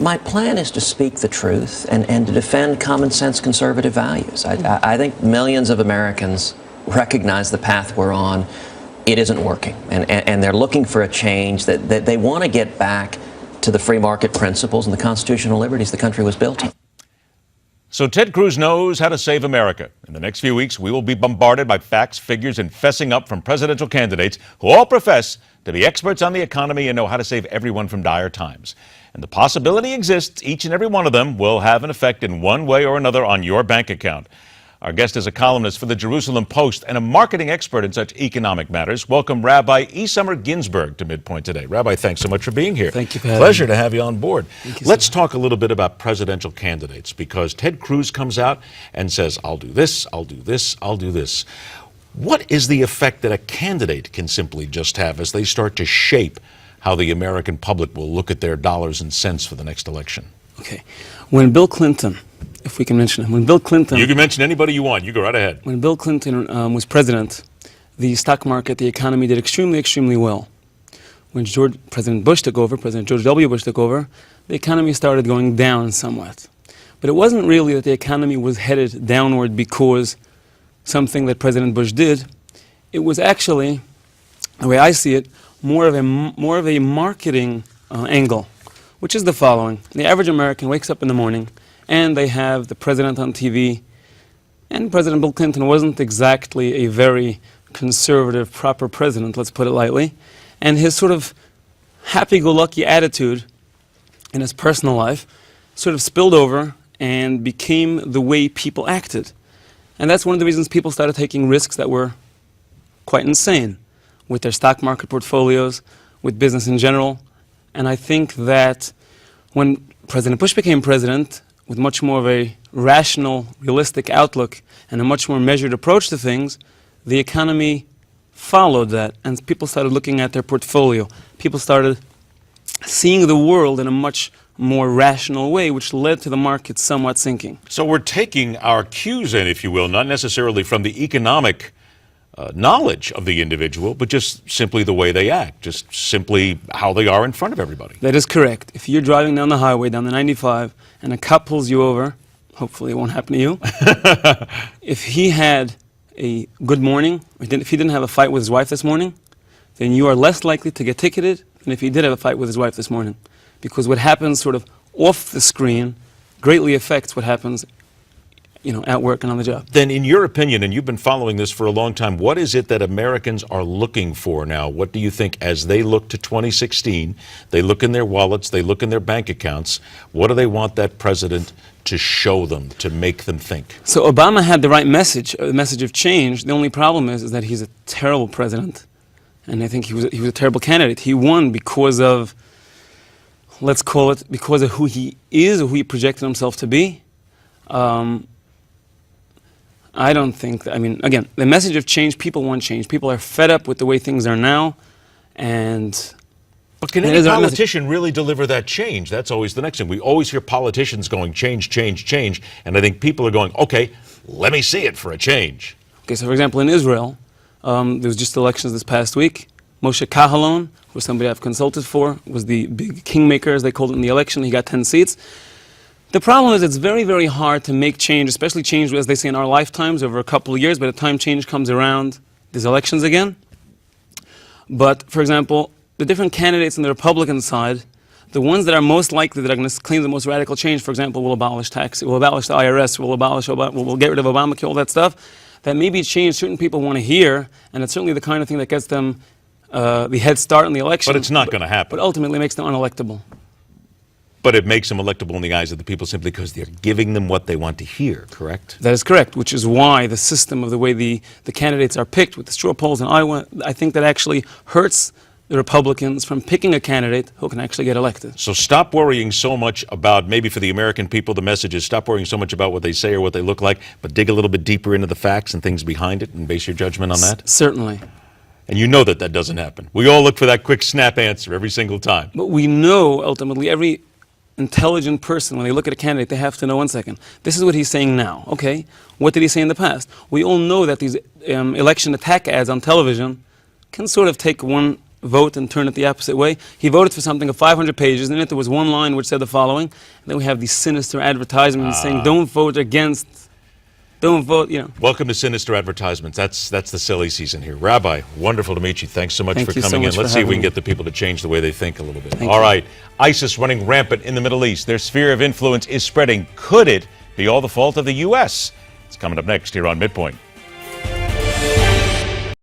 My plan is to speak the truth and to defend common sense conservative values. I think millions of Americans recognize the path we're on. It isn't working, and they're looking for a change, that they want to get back to the free market principles and the constitutional liberties the country was built on. So Ted Cruz knows how to save America. In the next few weeks, we will be bombarded by facts, figures, and fessing up from presidential candidates who all profess to be experts on the economy and know how to save everyone from dire times. And the possibility exists each and every one of them will have an effect in one way or another on your bank account. Our guest is a columnist for the Jerusalem Post and a marketing expert in such economic matters. Welcome Rabbi Ginzberg to MidPoint today. Rabbi, thanks so much for being here. Thank you for having Pleasure me. to have you on board. Let's talk a little bit about presidential candidates, because Ted Cruz comes out and says, I'll do this, I'll do this, I'll do this. What is the effect that a candidate can simply just have as they start to shape how the American public will look at their dollars and cents for the next election? Okay. When Bill Clinton, if we can mention him, when Bill Clinton... You can mention anybody you want. You go right ahead. When Bill Clinton was president, the stock market, the economy did extremely, extremely well. When President Bush took over, President George W. Bush took over, the economy started going down somewhat. But it wasn't really that the economy was headed downward because something that President Bush did. It was actually, the way I see it, more of a marketing angle, which is the following. The average American wakes up in the morning and they have the president on TV, and President Bill Clinton wasn't exactly a very conservative, proper president, let's put it lightly, and his sort of happy-go-lucky attitude in his personal life sort of spilled over and became the way people acted. And that's one of the reasons people started taking risks that were quite insane with their stock market portfolios, with business in general. And I think that when President Bush became president, with much more of a rational, realistic outlook and a much more measured approach to things, the economy followed that, and people started looking at their portfolio. People started seeing the world in a much more rational way, which led to the market somewhat sinking. So we're taking our cues in, if you will, not necessarily from the economic knowledge of the individual, but just simply the way they act, just simply how they are in front of everybody. That is correct. If you're driving down the highway, down the 95, and a cop pulls you over, hopefully it won't happen to you, if he had a good morning, or if he didn't have a fight with his wife this morning, then you are less likely to get ticketed than if he did have a fight with his wife this morning. Because what happens sort of off the screen greatly affects what happens at work and on the job. Then in your opinion, and you've been following this for a long time, what is it that Americans are looking for now? What do you think as they look to 2016, they look in their wallets, they look in their bank accounts, what do they want that president to show them, to make them think? So Obama had the right message, a message of change. The only problem is that he's a terrible president, and I think he was a terrible candidate. He won because of, let's call it, because of who he is, or who he projected himself to be. I don't think that, again, the message of change, people want change. People are fed up with the way things are now, and... But can any politician really deliver that change? That's always the next thing. We always hear politicians going, change, change, change, and I think people are going, okay, let me see it for a change. Okay, so for example, in Israel, there was just elections this past week. Moshe Kahalon, who was somebody I've consulted for, was the big kingmaker, as they called it in the election. He got 10 seats. The problem is it's very, very hard to make change, especially change, as they say, in our lifetimes over a couple of years. By the time change comes around, there's elections again. But, for example, the different candidates on the Republican side, the ones that are most likely that are going to claim the most radical change, for example, will abolish taxes, will abolish the IRS, will get rid of Obamacare, all that stuff, that maybe change certain people want to hear, and it's certainly the kind of thing that gets them the head start in the election. But it's not going to happen. But ultimately makes them unelectable. But it makes them electable in the eyes of the people simply because they're giving them what they want to hear, correct? That is correct, which is why the system of the way the candidates are picked with the straw polls in Iowa, I think that actually hurts the Republicans from picking a candidate who can actually get elected. So stop worrying so much about, maybe for the American people, the message is stop worrying so much about what they say or what they look like, but dig a little bit deeper into the facts and things behind it and base your judgment on that? Certainly. And you know that that doesn't happen. We all look for that quick snap answer every single time. But we know, ultimately, every intelligent person, when they look at a candidate, they have to know, one second, this is what he's saying now. Okay, what did he say in the past? We all know that these election attack ads on television can sort of take one vote and turn it the opposite way. He voted for something of 500 pages. In it, there was one line which said the following. And then we have these sinister advertisements saying, don't vote against, don't vote, you know. Welcome to Sinister Advertisements. That's the silly season here. Rabbi, wonderful to meet you. Thanks so much Thank for you so coming much in. Let's for see if we having can me. get the people to change the way they think a little bit. Thank All you. right. ISIS running rampant in the Middle East. Their sphere of influence is spreading. Could it be all the fault of the U.S.? It's coming up next here on MidPoint.